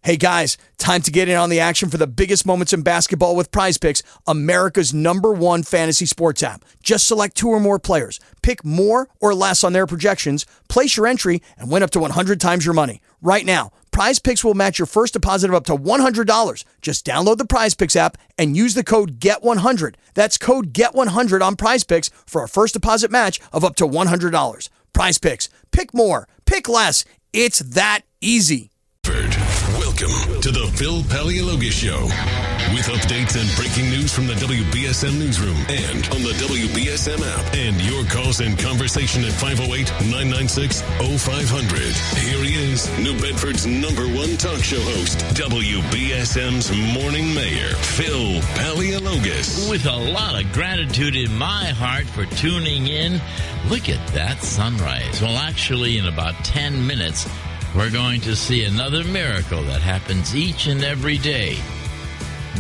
Hey guys, time to get in on the action for the biggest moments in basketball with Prize Picks, America's #1 fantasy sports app. Just select 2 or more players, pick more or less on their projections, place your entry, and win up to 100 times your money. Right now, Prize Picks will match your first deposit of up to $100. Just download the Prize Picks app and use the code GET100. That's code GET100 on Prize Picks for a first deposit match of up to $100. Prize Picks. Pick more. Pick less. It's that easy. Welcome to the Phil Paleologus Show, with updates and breaking news from the WBSM newsroom and on the WBSM app, and your calls and conversation at 508-996-0500. Here he is, New Bedford's #1 talk show host, WBSM's Morning Mayor, Phil Paleologus. With a lot of gratitude in my heart for tuning in. Look at that sunrise. Well, actually, in about 10 minutes, we're going to see another miracle that happens each and every day.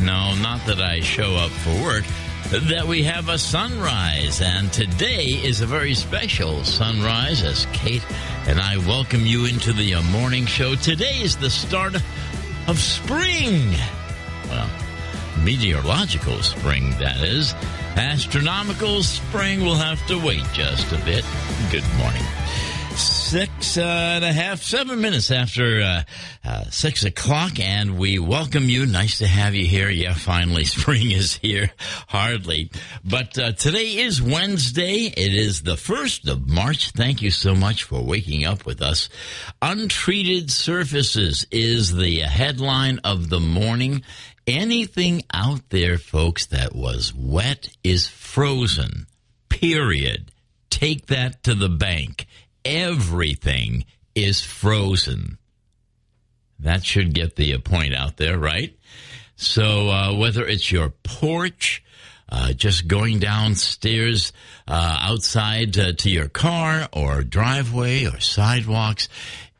No, not that I show up for work, that we have a sunrise. And today is a very special sunrise as Kate and I welcome you into the morning show. Today is the start of spring. Well, meteorological spring, that is. Astronomical spring will have to wait just a bit. Good morning. 7 minutes after 6 o'clock, and we welcome you. Nice to have you here. Yeah, finally, spring is here. Hardly. But today is Wednesday. It is the 1st of March. Thank you so much for waking up with us. Untreated surfaces is the headline of the morning. Anything out there, folks, that was wet is frozen. Period. Take that to the bank. Everything is frozen. That should get the point out there, right? So whether it's your porch, just going downstairs outside to your car or driveway or sidewalks,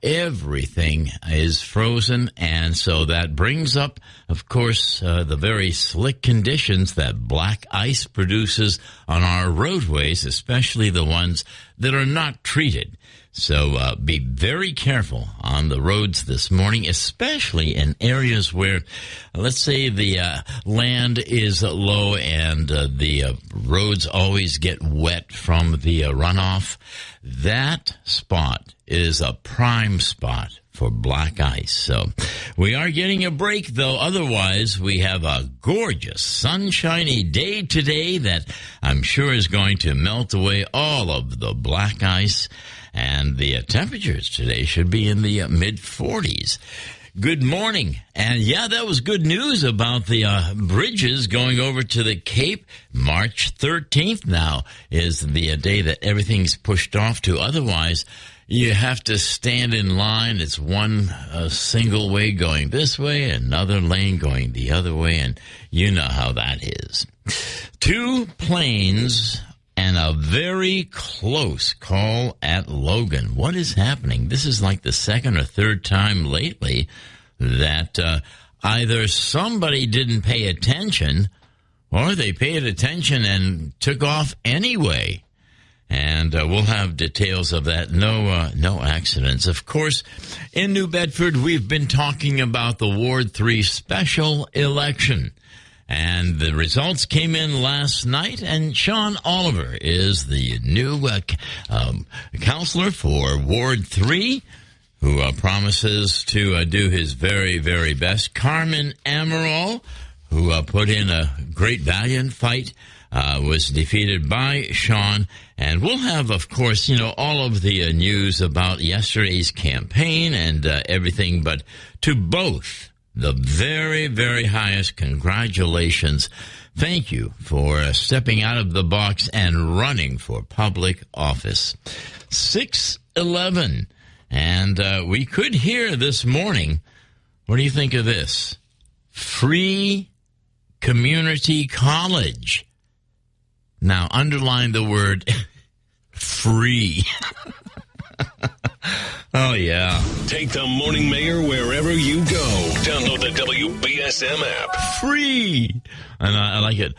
everything is frozen. And so that brings up, of course, the very slick conditions that black ice produces on our roadways, especially the ones that are not treated. So be very careful on the roads this morning, especially in areas where, let's say, the land is low and the roads always get wet from the runoff. That spot is a prime spot for black ice. So we are getting a break, though. Otherwise, we have a gorgeous, sunshiny day today that I'm sure is going to melt away all of the black ice. And the temperatures today should be in the mid-40s. Good morning. And yeah, that was good news about the bridges going over to the Cape. March 13th now is the day that everything's pushed off to. Otherwise, you have to stand in line. It's one single way going this way, another lane going the other way, and you know how that is. 2 planes and a very close call at Logan. What is happening? This is like the second or third time lately that either somebody didn't pay attention or they paid attention and took off anyway. And we'll have details of that. No accidents. Of course, in New Bedford, we've been talking about the Ward 3 special election. And the results came in last night, and Sean Oliver is the new counselor for Ward 3, who promises to do his very, very best. Carmen Amaral, who put in a great valiant fight, was defeated by Sean. And we'll have, of course, all of the news about yesterday's campaign and everything, but to both, the very, very highest congratulations. Thank you for stepping out of the box and running for public office. 6:11. And we could hear this morning, what do you think of this? Free community college. Now, underline the word free. Oh, yeah. Take the Morning Mayor wherever you go. Download the WBSM app. Free. And I like it.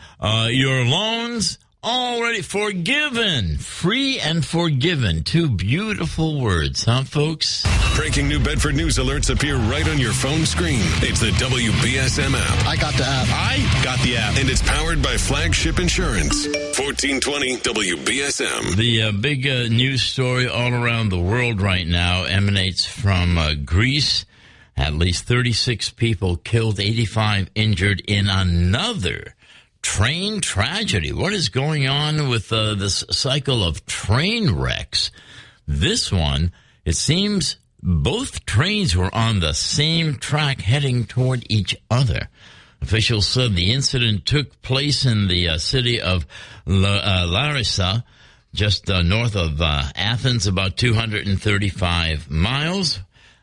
Your loans Already forgiven. Free and forgiven. Two beautiful words, huh, folks? Breaking New Bedford news alerts appear right on your phone screen. It's the WBSM app. I got the app. I got the app. And it's powered by Flagship Insurance. 1420 WBSM. The big news story all around the world right now emanates from Greece. At least 36 people killed, 85 injured in another train tragedy. What is going on with this cycle of train wrecks? This one, it seems both trains were on the same track heading toward each other. Officials said the incident took place in the city of Larissa, just north of Athens, about 235 miles.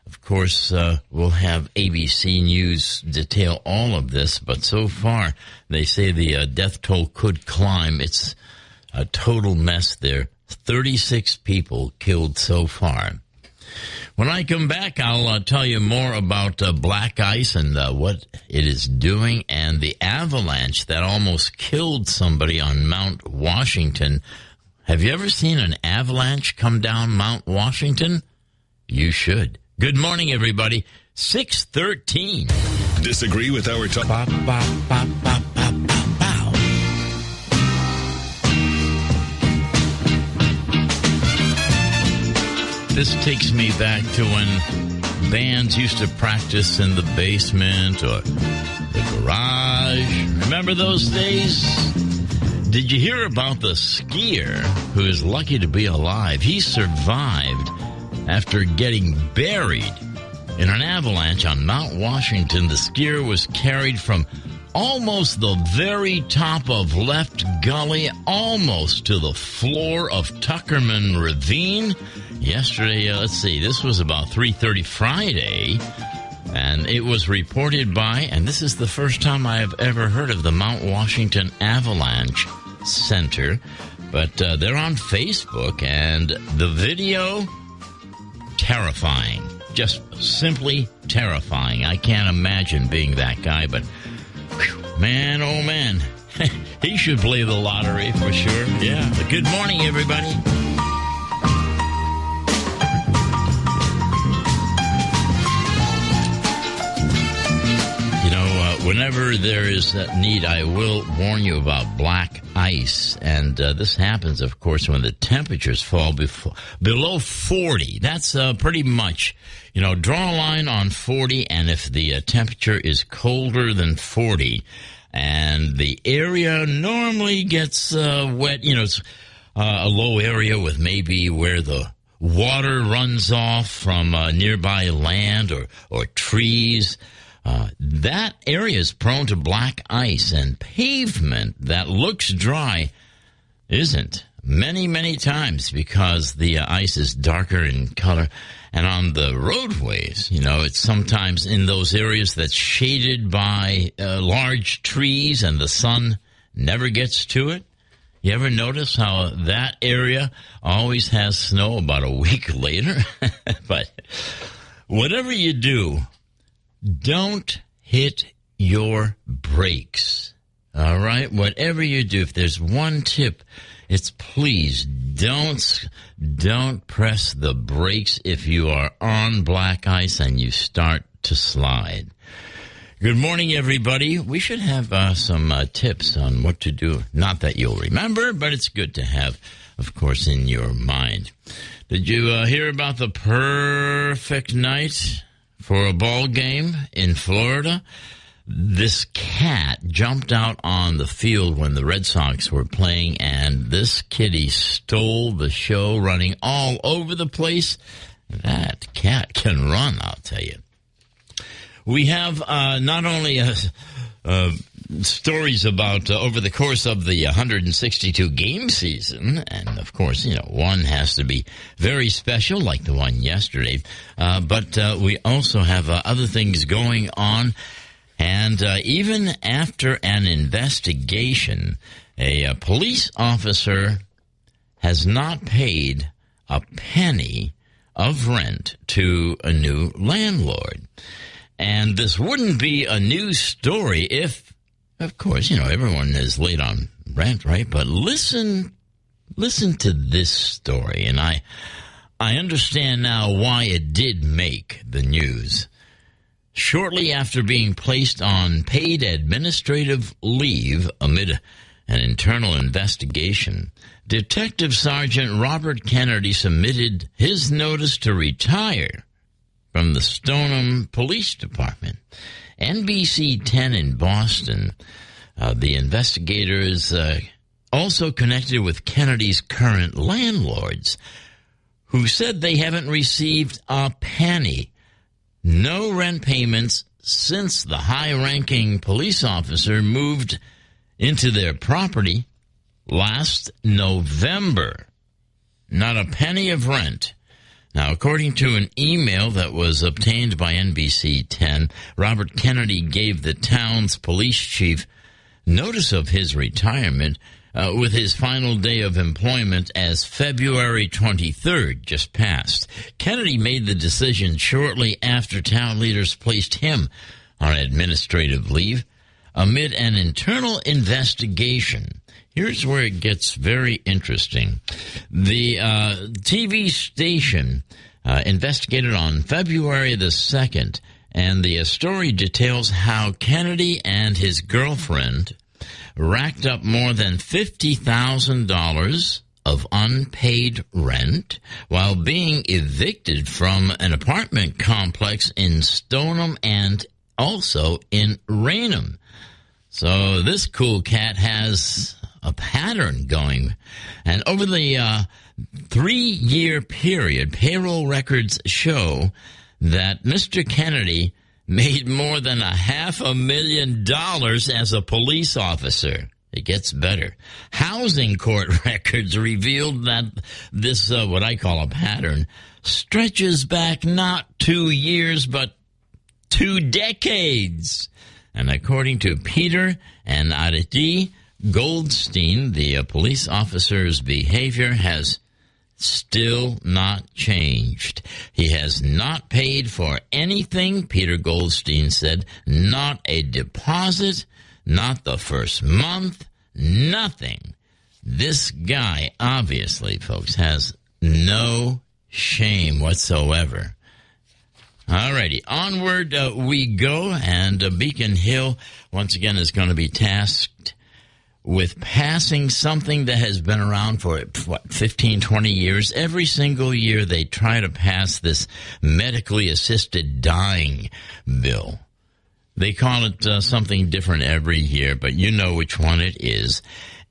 Of course, we'll have ABC News detail all of this, but so far they say the death toll could climb. It's a total mess there. 36 people killed so far. When I come back, I'll tell you more about black ice and what it is doing and the avalanche that almost killed somebody on Mount Washington. Have you ever seen an avalanche come down Mount Washington? You should. Good morning, everybody. 6:13. Disagree with our talk? This takes me back to when bands used to practice in the basement or the garage. Remember those days? Did you hear about the skier who is lucky to be alive? He survived after getting buried in an avalanche on Mount Washington. The skier was carried from almost the very top of Left Gully, almost to the floor of Tuckerman Ravine. Yesterday, let's see, this was about 3:30 Friday, and it was reported by, and this is the first time I have ever heard of the Mount Washington Avalanche Center, but they're on Facebook, and the video, terrifying. Just simply terrifying. I can't imagine being that guy, but whew, man, oh man, he should play the lottery for sure. Yeah. Good morning, everybody. Whenever there is a need, I will warn you about black ice. And this happens, of course, when the temperatures fall below 40. That's pretty much, draw a line on 40. And if the temperature is colder than 40 and the area normally gets wet, it's a low area with maybe where the water runs off from nearby land or trees. That area is prone to black ice, and pavement that looks dry isn't many, many times because the ice is darker in color. And on the roadways, it's sometimes in those areas that's shaded by large trees and the sun never gets to it. You ever notice how that area always has snow about a week later? But whatever you do, don't hit your brakes, all right? Whatever you do, if there's one tip, it's please don't press the brakes if you are on black ice and you start to slide. Good morning, everybody. We should have some tips on what to do. Not that you'll remember, but it's good to have, of course, in your mind. Did you hear about the perfect night for a ball game in Florida? This cat jumped out on the field when the Red Sox were playing, and this kitty stole the show, running all over the place. That cat can run, I'll tell you. We have not only stories about over the course of the 162 game season, and of course, one has to be very special, like the one yesterday, but we also have other things going on, and even after an investigation, a police officer has not paid a penny of rent to a new landlord. And this wouldn't be a news story if, of course, everyone is late on rent, right? But listen to this story, and I understand now why it did make the news. Shortly after being placed on paid administrative leave amid an internal investigation, Detective Sergeant Robert Kennedy submitted his notice to retire from the Stoneham Police Department. NBC 10 in Boston, the investigators also connected with Kennedy's current landlords, who said they haven't received a penny, no rent payments since the high-ranking police officer moved into their property last November. Not a penny of rent. Now, according to an email that was obtained by NBC 10, Robert Kennedy gave the town's police chief notice of his retirement with his final day of employment as February 23rd just passed. Kennedy made the decision shortly after town leaders placed him on administrative leave amid an internal investigation. Here's where it gets very interesting. The TV station investigated on February the 2nd, and the story details how Kennedy and his girlfriend racked up more than $50,000 of unpaid rent while being evicted from an apartment complex in Stoneham and also in Raynham. So this cool cat has a pattern going. And over the 3-year period, payroll records show that Mr. Kennedy made more than $500,000 as a police officer. It gets better. Housing court records revealed that this, what I call a pattern, stretches back not 2 years, but 2 decades. And according to Peter and Aditi Goldstein, the police officer's behavior has still not changed. He has not paid for anything, Peter Goldstein said, not a deposit, not the first month, nothing. This guy, obviously, folks, has no shame whatsoever. Alrighty, onward we go, and Beacon Hill, once again, is going to be tasked with passing something that has been around for, 15, 20 years. Every single year they try to pass this medically assisted dying bill. They call it something different every year, but you know which one it is.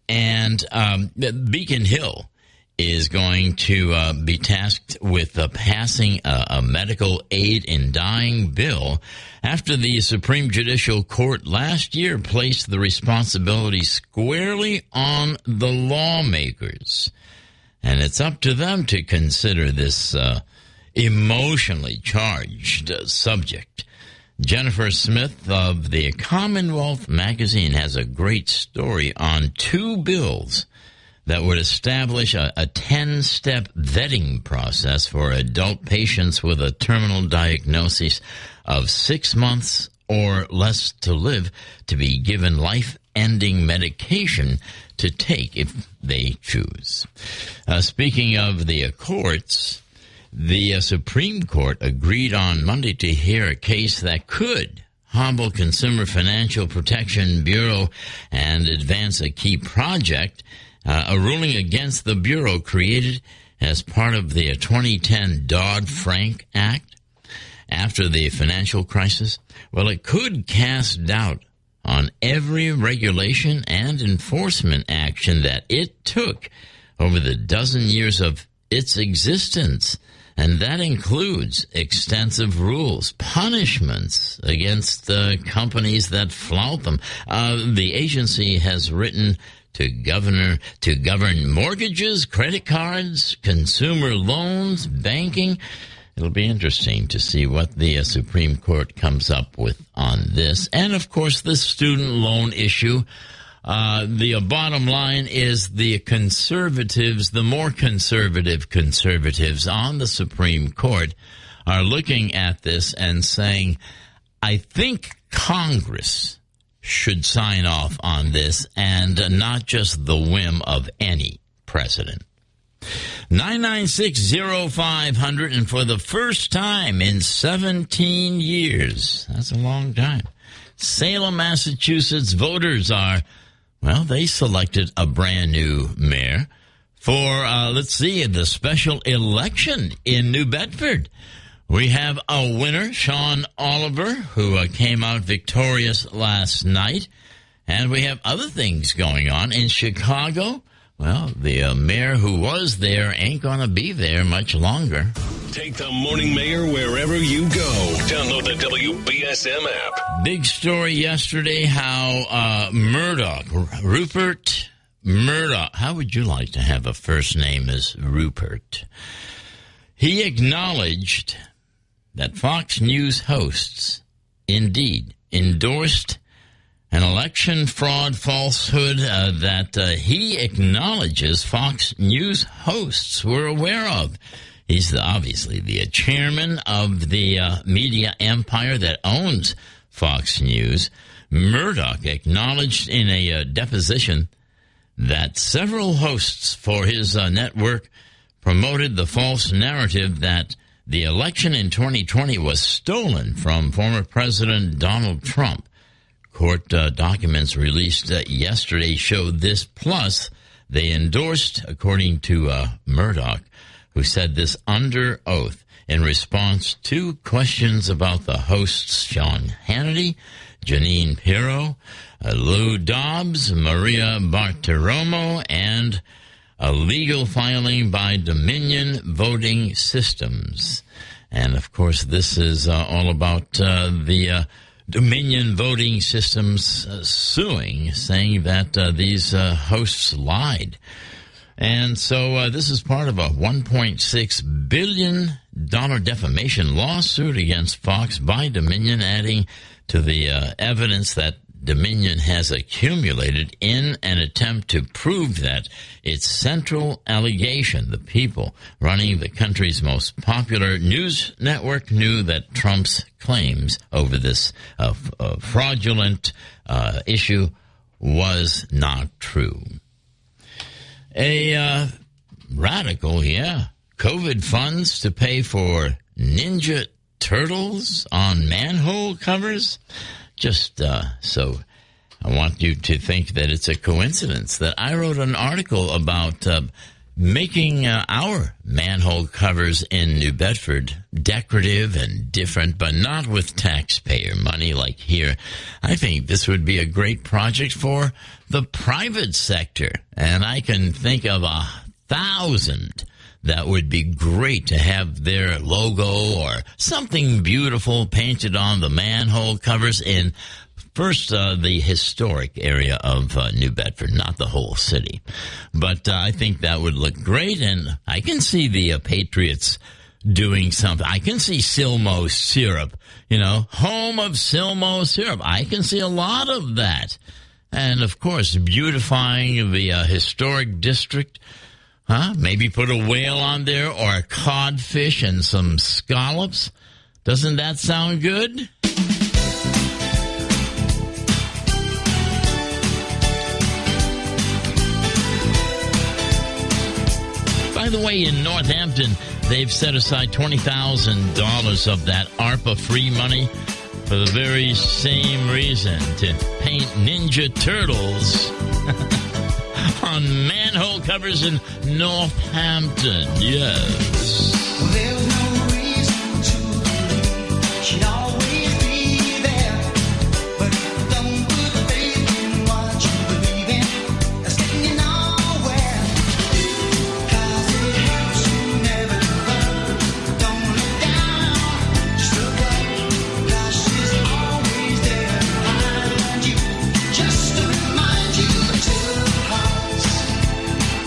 And Beacon Hill is going to be tasked with passing a medical aid in dying bill after the Supreme Judicial Court last year placed the responsibility squarely on the lawmakers. And it's up to them to consider this emotionally charged subject. Jennifer Smith of the Commonwealth magazine has a great story on 2 bills that would establish a 10-step vetting process for adult patients with a terminal diagnosis of 6 months or less to live to be given life-ending medication to take if they choose. Speaking of the courts, the Supreme Court agreed on Monday to hear a case that could humble Consumer Financial Protection Bureau and advance a key project, a ruling against the Bureau created as part of the 2010 Dodd-Frank Act after the financial crisis. Well, it could cast doubt on every regulation and enforcement action that it took over the dozen years of its existence. And that includes extensive rules, punishments against companies that flout them. The agency has written to govern mortgages, credit cards, consumer loans, banking. It'll be interesting to see what the Supreme Court comes up with on this. And, of course, the student loan issue. The bottom line is the conservatives, the more conservative conservatives on the Supreme Court are looking at this and saying, I think Congress should sign off on this, and not just the whim of any president. 996-0500, and for the first time in 17 years, that's a long time, Salem, Massachusetts voters they selected a brand new mayor for, the special election in New Bedford. We have a winner, Sean Oliver, who came out victorious last night. And we have other things going on in Chicago. Well, the mayor who was there ain't going to be there much longer. Take the Morning Mayor wherever you go. Download the WBSM app. Big story yesterday how Rupert Murdoch, how would you like to have a first name as Rupert? He acknowledged that Fox News hosts indeed endorsed an election fraud falsehood that he acknowledges Fox News hosts were aware of. He's obviously the chairman of the media empire that owns Fox News. Murdoch acknowledged in a deposition that several hosts for his network promoted the false narrative that the election in 2020 was stolen from former President Donald Trump. Court documents released yesterday showed this. Plus, they endorsed, according to Murdoch, who said this under oath in response to questions about the hosts Sean Hannity, Janine Pirro, Lou Dobbs, Maria Bartiromo, and a legal filing by Dominion Voting Systems. And, of course, this is all about the Dominion Voting Systems suing, saying that these hosts lied. And so this is part of a $1.6 billion defamation lawsuit against Fox by Dominion, adding to the evidence that Dominion has accumulated in an attempt to prove that its central allegation, the people running the country's most popular news network, knew that Trump's claims over this fraudulent issue was not true. A radical, COVID funds to pay for Ninja Turtles on manhole covers. Just so I want you to think that it's a coincidence that I wrote an article about making our manhole covers in New Bedford decorative and different, but not with taxpayer money like here. I think this would be a great project for the private sector, and I can think of 1,000 that would be great to have their logo or something beautiful painted on the manhole covers in first the historic area of New Bedford, not the whole city. But I think that would look great, and I can see the Patriots doing something. I can see Silmo syrup, home of Silmo syrup. I can see a lot of that. And, of course, beautifying the historic district. Maybe put a whale on there or a codfish and some scallops. Doesn't that sound good? By the way, in Northampton, they've set aside $20,000 of that ARPA free money for the very same reason, to paint Ninja Turtles on manhole covers in Northampton. Yes. Well, there was no reason to believe she'd always be there. But don't put faith in what you believe in. That's getting you nowhere. 'Cause it helps you never give up. Don't look down, just look up. 'Cause she's always there behind you. Just to remind you two hearts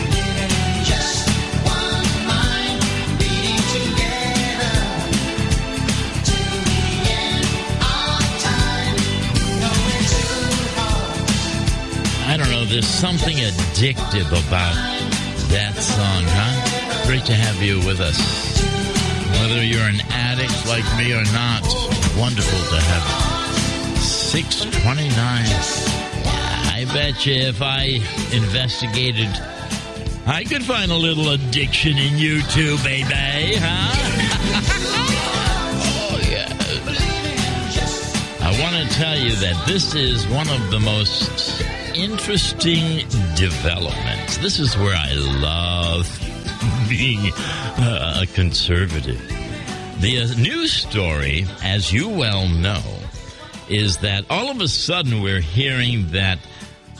living in just one mind, beating together till the end of time. No, it's two hearts. I don't know, there's something addictive about that song, huh? Great to have you with us. Whether you're an addict like me or not, wonderful to have 6:29. I bet you if I investigated, I could find a little addiction in you too, baby, huh? Oh, yeah. I want to tell you that this is one of the most interesting developments. This is where I love being a conservative. The news story, as you well know, is that all of a sudden we're hearing that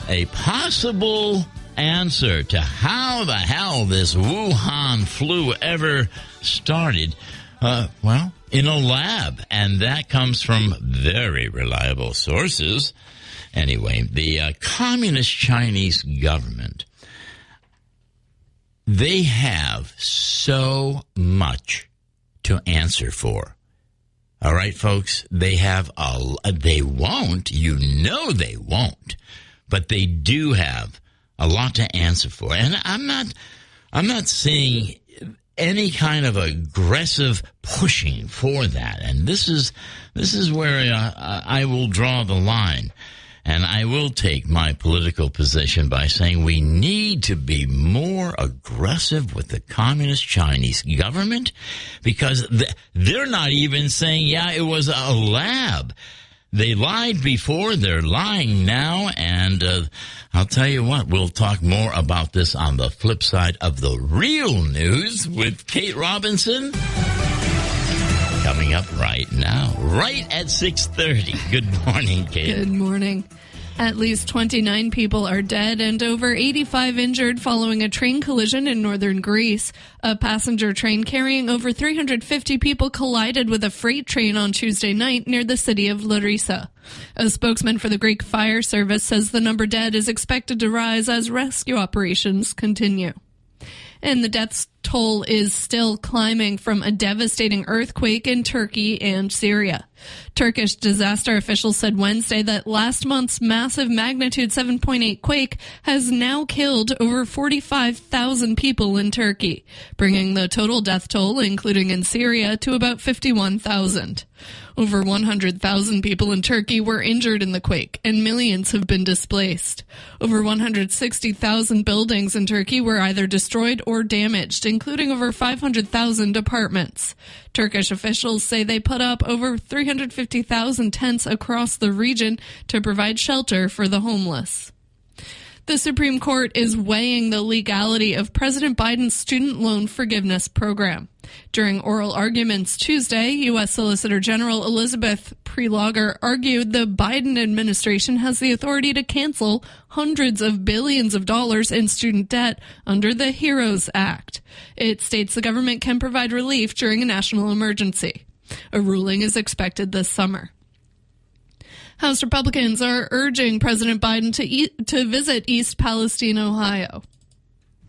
a possible answer to how the hell this Wuhan flu ever started, in a lab. And that comes from very reliable sources. Anyway, the Communist Chinese government, they have so much to answer for. All right, folks, they won't, they won't, but they do have a lot to answer for. And I'm not seeing any kind of aggressive pushing for that. And this is where I will draw the line. And I will take my political position by saying we need to be more aggressive with the Communist Chinese government, because they're not even saying, yeah, it was a lab. They lied before, they're lying now, and I'll tell you what, we'll talk more about this on the flip side of the real news with Kate Robinson. Coming up right now, right at 6:30. Good morning, Kate. Good morning. At least 29 people are dead and over 85 injured following a train collision in northern Greece. A passenger train carrying over 350 people collided with a freight train on Tuesday night near the city of Larissa. A spokesman for the Greek fire service says the number dead is expected to rise as rescue operations continue. And the death toll is still climbing from a devastating earthquake in Turkey and Syria. Turkish disaster officials said Wednesday that last month's massive magnitude 7.8 quake has now killed over 45,000 people in Turkey, bringing the total death toll, including in Syria, to about 51,000. Over 100,000 people in Turkey were injured in the quake, and millions have been displaced. Over 160,000 buildings in Turkey were either destroyed or damaged, including over 500,000 apartments. Turkish officials say they put up over 350,000 tents across the region to provide shelter for the homeless. The Supreme Court is weighing the legality of President Biden's student loan forgiveness program. During oral arguments Tuesday, U.S. Solicitor General Elizabeth Prelogar argued the Biden administration has the authority to cancel hundreds of billions of dollars in student debt under the HEROES Act. It states the government can provide relief during a national emergency. A ruling is expected this summer. House Republicans are urging President Biden to visit East Palestine, Ohio.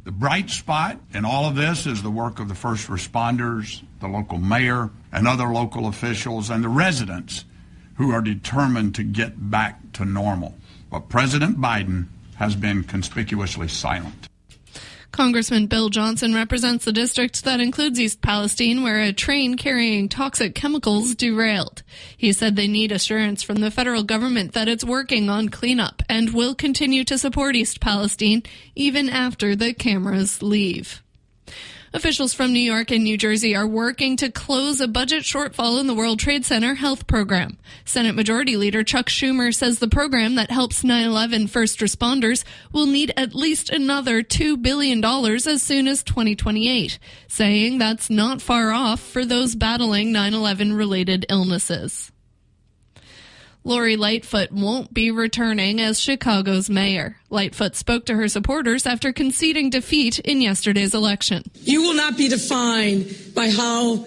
The bright spot in all of this is the work of the first responders, the local mayor, and other local officials, and the residents who are determined to get back to normal. But President Biden has been conspicuously silent. Congressman Bill Johnson represents the district that includes East Palestine, where a train carrying toxic chemicals derailed. He said they need assurance from the federal government that it's working on cleanup and will continue to support East Palestine even after the cameras leave. Officials from New York and New Jersey are working to close a budget shortfall in the World Trade Center health program. Senate Majority Leader Chuck Schumer says the program that helps 9/11 first responders will need at least another $2 billion as soon as 2028, saying that's not far off for those battling 9/11 related illnesses. Lori Lightfoot won't be returning as Chicago's mayor. Lightfoot spoke to her supporters after conceding defeat in yesterday's election. You will not be defined by how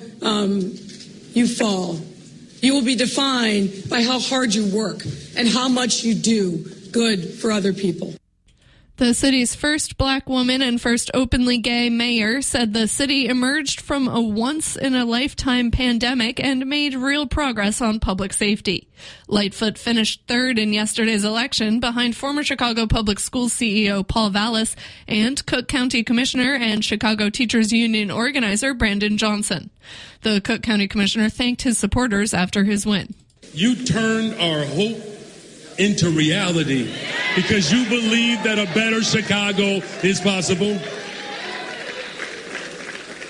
you fall. You will be defined by how hard you work and how much you do good for other people. The city's first black woman and first openly gay mayor said the city emerged from a once-in-a-lifetime pandemic and made real progress on public safety. Lightfoot finished third in yesterday's election behind former Chicago Public Schools CEO Paul Vallis and Cook County Commissioner and Chicago Teachers Union organizer Brandon Johnson. The Cook County Commissioner thanked his supporters after his win. You turned our hope into reality because you believe that a better Chicago is possible.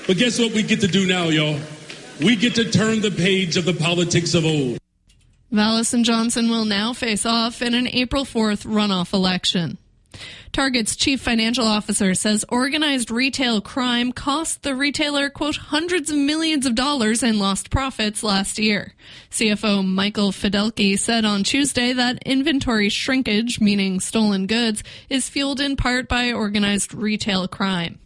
But guess what we get to do now, y'all? We get to turn the page of the politics of old. Vallis and Johnson will now face off in an April 4th runoff election. Target's chief financial officer says organized retail crime cost the retailer, quote, hundreds of millions of dollars in lost profits last year. CFO Michael Fidelki said on Tuesday that inventory shrinkage, meaning stolen goods, is fueled in part by organized retail crime.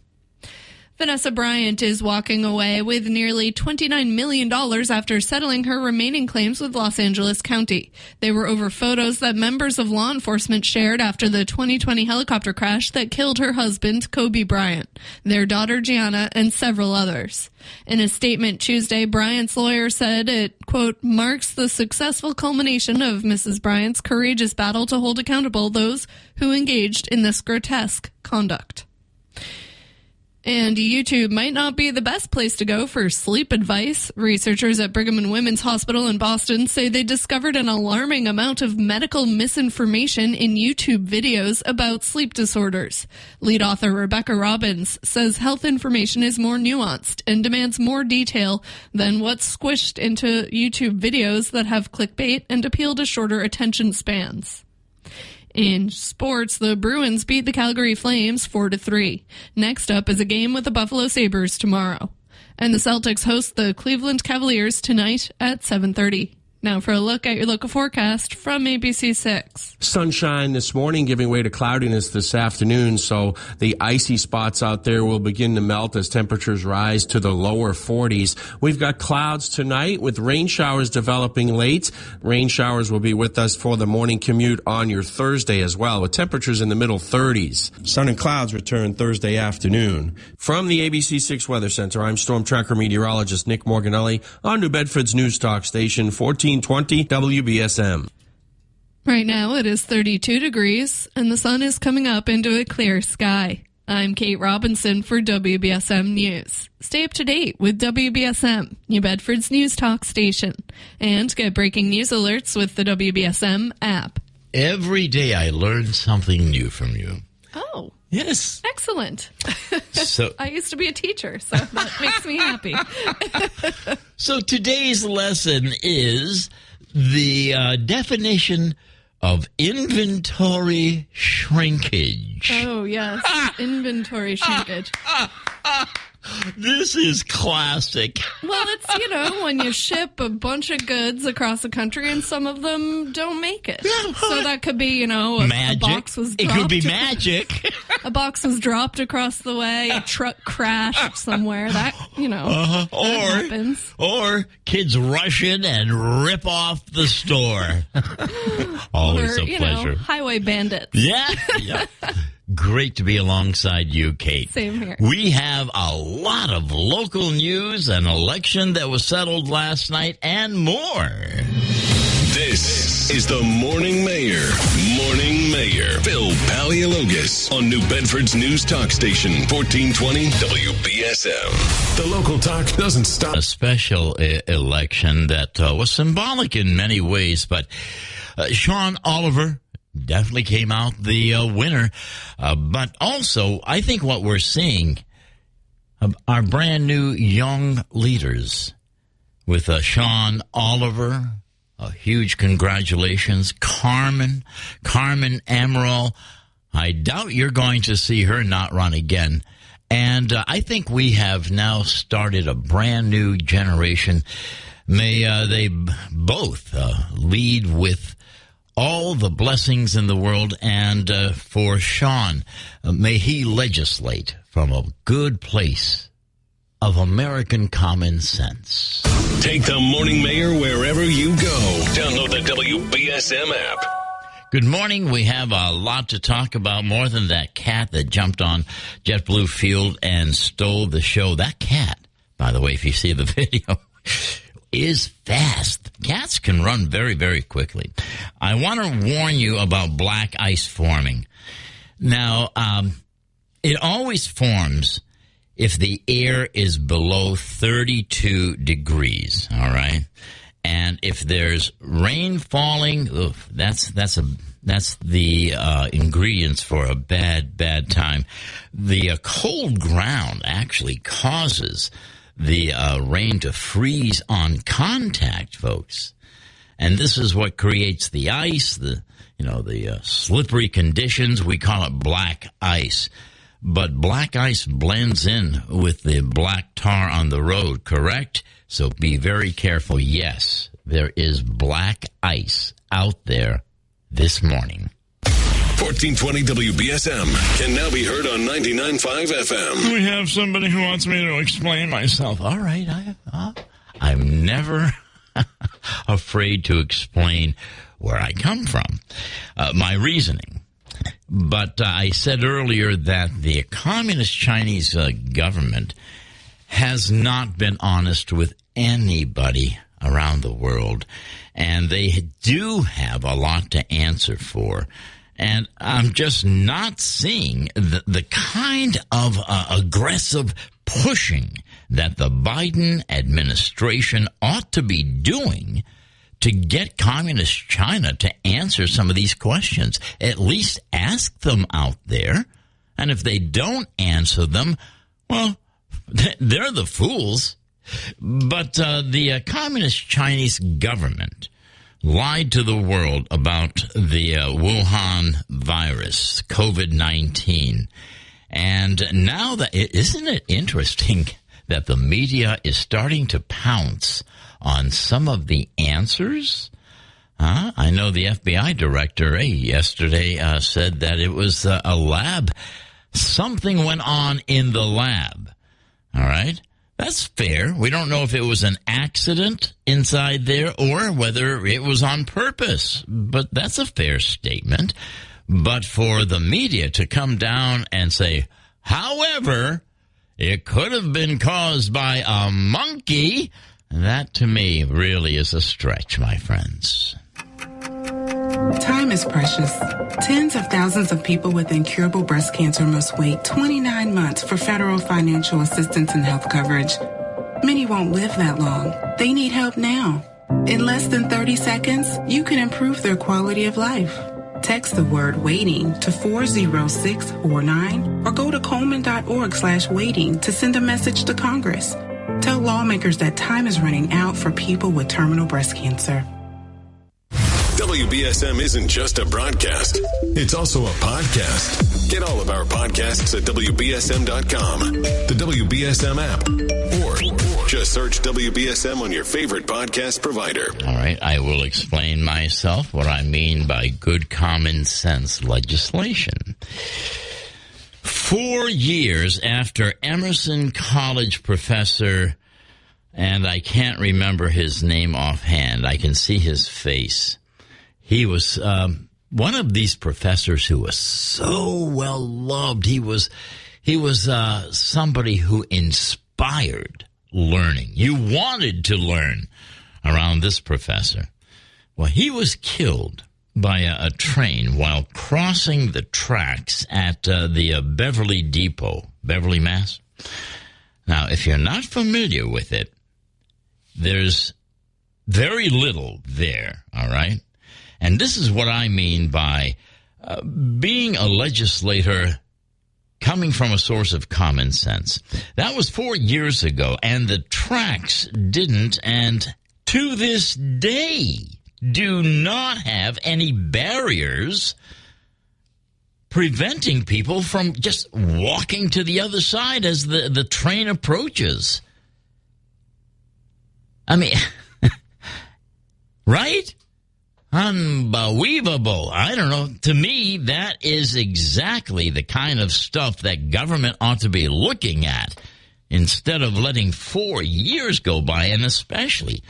Vanessa Bryant is walking away with nearly $29 million after settling her remaining claims with Los Angeles County. They were over photos that members of law enforcement shared after the 2020 helicopter crash that killed her husband, Kobe Bryant, their daughter Gianna, and several others. In a statement Tuesday, Bryant's lawyer said it, quote, marks the successful culmination of Mrs. Bryant's courageous battle to hold accountable those who engaged in this grotesque conduct. And YouTube might not be the best place to go for sleep advice. Researchers at Brigham and Women's Hospital in Boston say they discovered an alarming amount of medical misinformation in YouTube videos about sleep disorders. Lead author Rebecca Robbins says health information is more nuanced and demands more detail than what's squished into YouTube videos that have clickbait and appeal to shorter attention spans. In sports, the Bruins beat the Calgary Flames 4-3. Next up is a game with the Buffalo Sabres tomorrow. And the Celtics host the Cleveland Cavaliers tonight at 7:30. Now for a look at your local forecast from ABC6. Sunshine this morning, giving way to cloudiness this afternoon, so the icy spots out there will begin to melt as temperatures rise to the lower 40s. We've got clouds tonight with rain showers developing late. Rain showers will be with us for the morning commute on your Thursday as well, with temperatures in the middle 30s. Sun and clouds return Thursday afternoon. From the ABC6 Weather Center, I'm Storm Tracker meteorologist Nick Morganelli on New Bedford's News Talk Station 1420 WBSM. Right now it is 32 degrees and the sun is coming up into a clear sky. I'm Kate Robinson for WBSM News. Stay up to date with WBSM, New Bedford's News Talk Station, and get breaking news alerts with the WBSM app. Every day I learn something new from you. Oh. Yes. Excellent. So I used to be a teacher, so that makes me happy. So today's lesson is the definition of inventory shrinkage. Oh, yes. Inventory shrinkage. This is classic. Well, it's, when you ship a bunch of goods across the country and some of them don't make it. So that could be, a box was dropped. It could be magic. A box was dropped across the way, a truck crashed somewhere. That, that happens. Or kids rush in and rip off the store. Always a pleasure. Highway bandits. Yeah. Great to be alongside you, Kate. Same here. We have a lot of local news, an election that was settled last night, and more. This is the Morning Mayor. Morning Mayor. Phil Paleologos on New Bedford's News Talk Station, 1420 WBSM. The local talk doesn't stop. A special election that was symbolic in many ways, but Sean Oliver definitely came out the winner. But also, I think what we're seeing are brand new young leaders with Sean Oliver. A huge congratulations. Carmen Amaral. I doubt you're going to see her not run again. And I think we have now started a brand new generation. May they both lead with all the blessings in the world, and for Sean, may he legislate from a good place of American common sense. Take the Morning Mayor wherever you go. Download the WBSM app. Good morning. We have a lot to talk about, more than that cat that jumped on JetBlue Field and stole the show. That cat, by the way, if you see the video, is fast. Cats can run very, very quickly. I want to warn you about black ice forming. Now, it always forms if the air is below 32 degrees, all right? And if there's rain falling, that's the ingredients for a bad time. The cold ground actually causes the rain to freeze on contact, folks. And this is what creates the ice, the slippery conditions. We call it black ice. But black ice blends in with the black tar on the road, correct? So be very careful. Yes, there is black ice out there this morning. 1420 WBSM can now be heard on 99.5 FM. We have somebody who wants me to explain myself. All right, I'm never afraid to explain where I come from, my reasoning. But I said earlier that the communist Chinese government has not been honest with anybody around the world, and they do have a lot to answer for. And I'm just not seeing the kind of aggressive pushing that the Biden administration ought to be doing to get communist China to answer some of these questions. At least ask them out there. And if they don't answer them, well, they're the fools. But the communist Chinese government lied to the world about the Wuhan virus, COVID-19. And now isn't it interesting that the media is starting to pounce on some of the answers? I know the FBI director yesterday said that it was a lab. Something went on in the lab. All right? That's fair. We don't know if it was an accident inside there or whether it was on purpose. But that's a fair statement. But for the media to come down and say, however, it could have been caused by a monkey, that to me really is a stretch, my friends. Time is precious. Tens of thousands of people with incurable breast cancer must wait 29 months for federal financial assistance and health coverage. Many won't live that long. They need help now. In less than 30 seconds, you can improve their quality of life. Text the word waiting to 40649 or go to Coleman.org/waiting to send a message to Congress. Tell lawmakers that time is running out for people with terminal breast cancer. WBSM isn't just a broadcast. It's also a podcast. Get all of our podcasts at WBSM.com, the WBSM app, or just search WBSM on your favorite podcast provider. All right, I will explain myself what I mean by good common sense legislation. 4 years after Emerson College professor, and I can't remember his name offhand, I can see his face. He was one of these professors who was so well loved. He was somebody who inspired learning. You wanted to learn around this professor. Well, he was killed by a train while crossing the tracks at the Beverly Depot, Beverly, Mass. Now, if you're not familiar with it, there's very little there, all right? And this is what I mean by being a legislator coming from a source of common sense. That was 4 years ago, and the tracks didn't, and to this day, do not have any barriers preventing people from just walking to the other side as the train approaches. I mean, right? Unbelievable. I don't know. To me, that is exactly the kind of stuff that government ought to be looking at instead of letting 4 years go by, and especially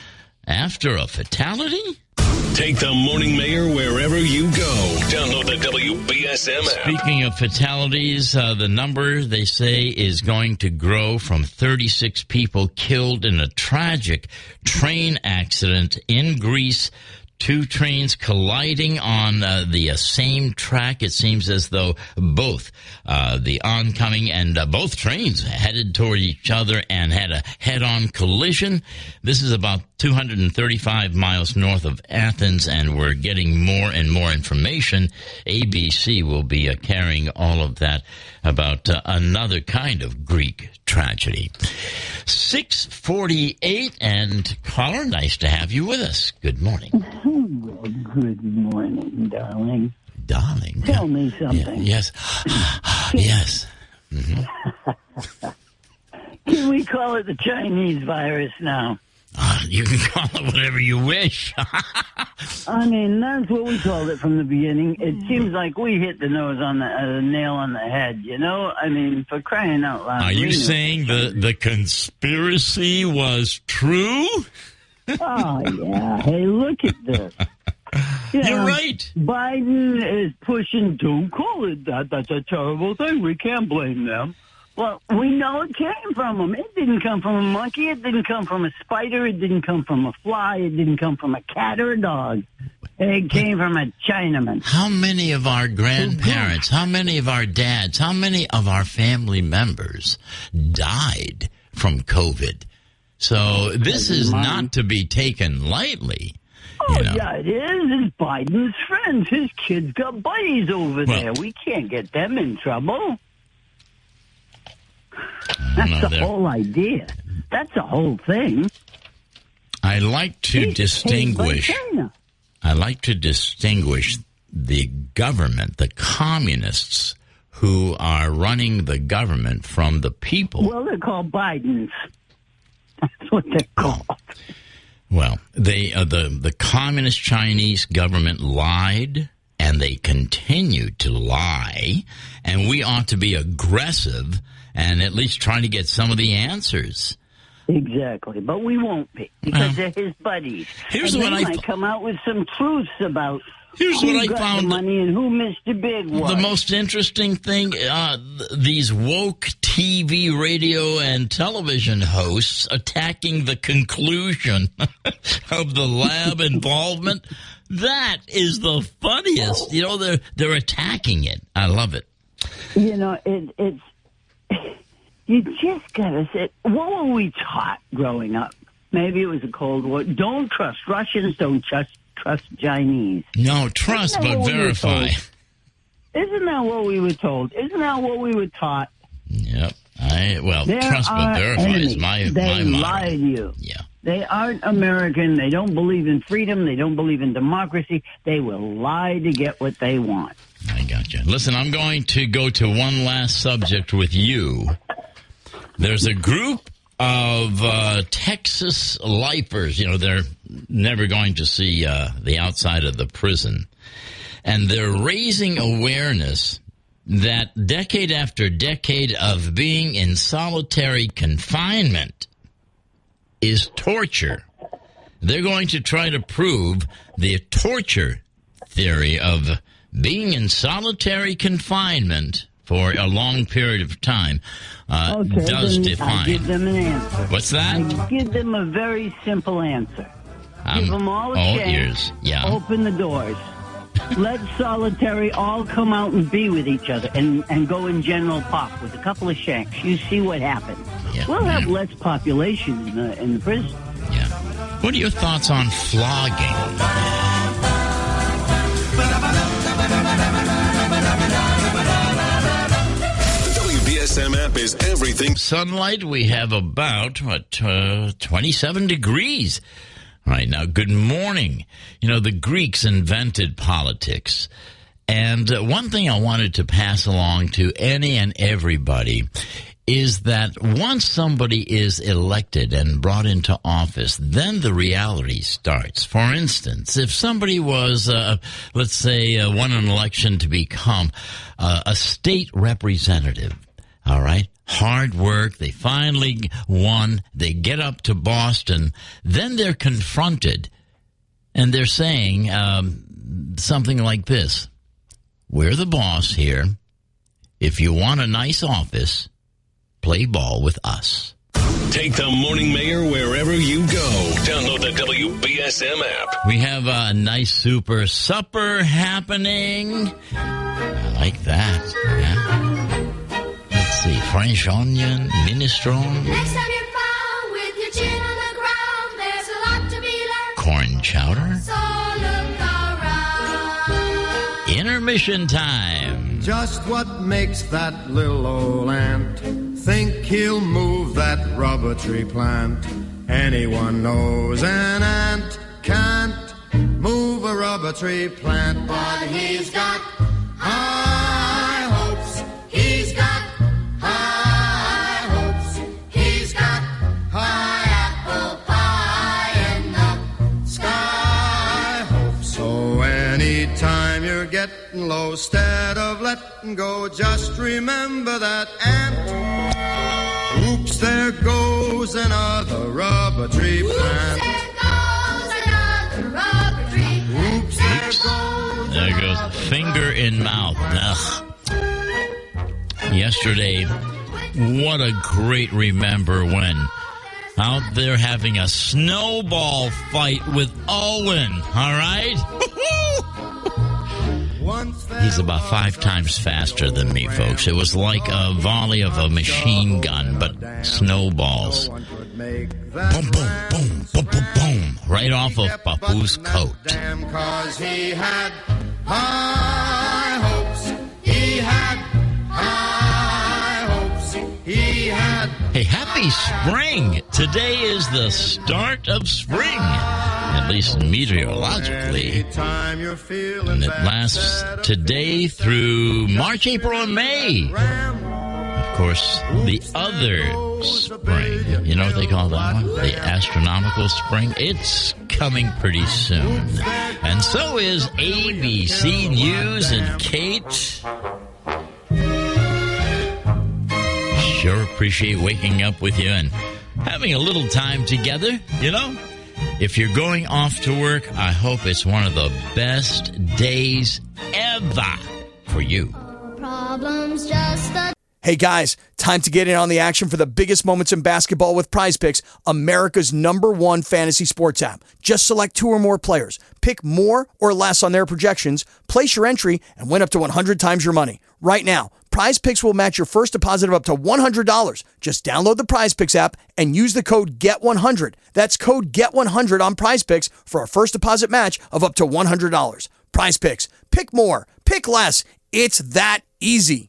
after a fatality. Take the Morning Mayor wherever you go. Download the WBSM app. Speaking of fatalities, the number, they say, is going to grow from 36 people killed in a tragic train accident in Greece Two trains colliding on the same track. It seems as though both the oncoming and both trains headed toward each other and had a head-on collision. This is about 235 miles north of Athens, and we're getting more and more information. ABC will be carrying all of that about another kind of Greek tragedy. 6:48, and caller, nice to have you with us. Good morning. Well, good morning, darling. Darling. Tell me something. Yes. Yes. Mm-hmm. Can we call it the Chinese virus now? You can call it whatever you wish. I mean, that's what we called it from the beginning. It seems like we hit the nail on the head, you know? I mean, for crying out loud. Are you saying the conspiracy was true? Oh, yeah. Hey, look at this. You're right. Biden is pushing, don't call it that. That's a terrible thing. We can't blame them. Well, we know it came from them. It didn't come from a monkey. It didn't come from a spider. It didn't come from a fly. It didn't come from a cat or a dog. It came from a Chinaman. How many of our grandparents, how many of our dads, how many of our family members died from COVID? So this is not to be taken lightly. Oh, yeah, it is. It's Biden's friends. His kids got buddies over there. We can't get them in trouble. That's the whole idea. That's the whole thing. I like to distinguish the government, the communists who are running the government from the people. Well, they're called Bidens. That's what they're called. Well, the communist Chinese government lied, and they continue to lie, and we ought to be aggressive and at least try to get some of the answers. Exactly, but we won't be because they're his buddies. Here's what I might come out with some truths about Here's who what I got found. the money and who Mr. Big was. The most interesting thing, these woke TV, radio, and television hosts attacking the conclusion of the lab involvement. That is the funniest. You know, they're attacking it. I love it. You know, it's you just gotta say, what were we taught growing up? Maybe it was a Cold War. Don't trust Russians. Don't trust Chinese. No, trust but verify. Isn't that what we were told? Isn't that what we were taught? Yep. Trust but verify is my They motto. lie to you. Yeah. They aren't American. They don't believe in freedom. They don't believe in democracy. They will lie to get what they want. I got you. Listen, I'm going to go to one last subject with you. There's a group of Texas lifers. You know, they're never going to see the outside of the prison. And they're raising awareness that decade after decade of being in solitary confinement is torture. They're going to try to prove the torture theory of being in solitary confinement for a long period of time does define. I give them an answer. What's that? I give them a very simple answer. Give them all a chance. Ears. Yeah. Open the doors. Let solitary all come out and be with each other and go in general pop with a couple of shanks. You see what happens. Yeah. We'll have less population in the prison. Yeah. What are your thoughts on flogging? WBSM app is everything. Sunlight, we have about 27 degrees right now. Good morning. You know, the Greeks invented politics. And one thing I wanted to pass along to any and everybody is that once somebody is elected and brought into office, then the reality starts. For instance, if somebody was, let's say, won an election to become a state representative, all right, hard work, they finally won, they get up to Boston, then they're confronted, and they're saying something like this: we're the boss here. If you want a nice office, play ball with us. Take the Morning Mayor wherever you go. Download the WBSM app. We have a nice super supper happening. I like that. Yeah. Let's see. French onion, minestrone, Next time you're found with your chin on the ground, there's a lot to be learned. corn chowder. So look around. Intermission time. Just what makes that little old ant think he'll move that rubber tree plant? Anyone knows an ant can't move a rubber tree plant, But he's got high hopes. He's got high hopes. He's got high apple pie in the Sky hopes. So anytime you're getting low, instead of letting go, just remember that ant. Oops, there goes another rubber tree plant. There goes another rubber tree. Oops, there goes. There goes finger in mouth. Ugh. Yesterday, what a great remember when out there having a snowball fight with Owen, all right? He's about 5 times faster than me, folks. It was like a volley of a machine gun, but snowballs. Boom, boom, boom, boom, boom, boom. Right off of Papu's coat. Cause he had high hopes. He had high hopes. He had. Hey, happy spring! Today is the start of spring, at least meteorologically. Anytime you're feeling And it that lasts set of today through March, April, and May. Of course, the other spring, you know what they call that one? The astronomical spring. It's coming pretty soon. And so is ABC News and Kate. Sure appreciate waking up with you and having a little time together, you know? If you're going off to work, I hope it's one of the best days ever for you. Problems just a Hey guys, time to get in on the action for the biggest moments in basketball with Prize Picks, America's #1 fantasy sports app. Just select 2 or more players. Pick more or less on their projections, place your entry, and win up to 100 times your money. Right now, Prize Picks will match your first deposit of up to $100. Just download the Prize Picks app and use the code GET100. That's code GET100 on Prize Picks for a first deposit match of up to $100. Prize Picks. Pick more. Pick less. It's that easy.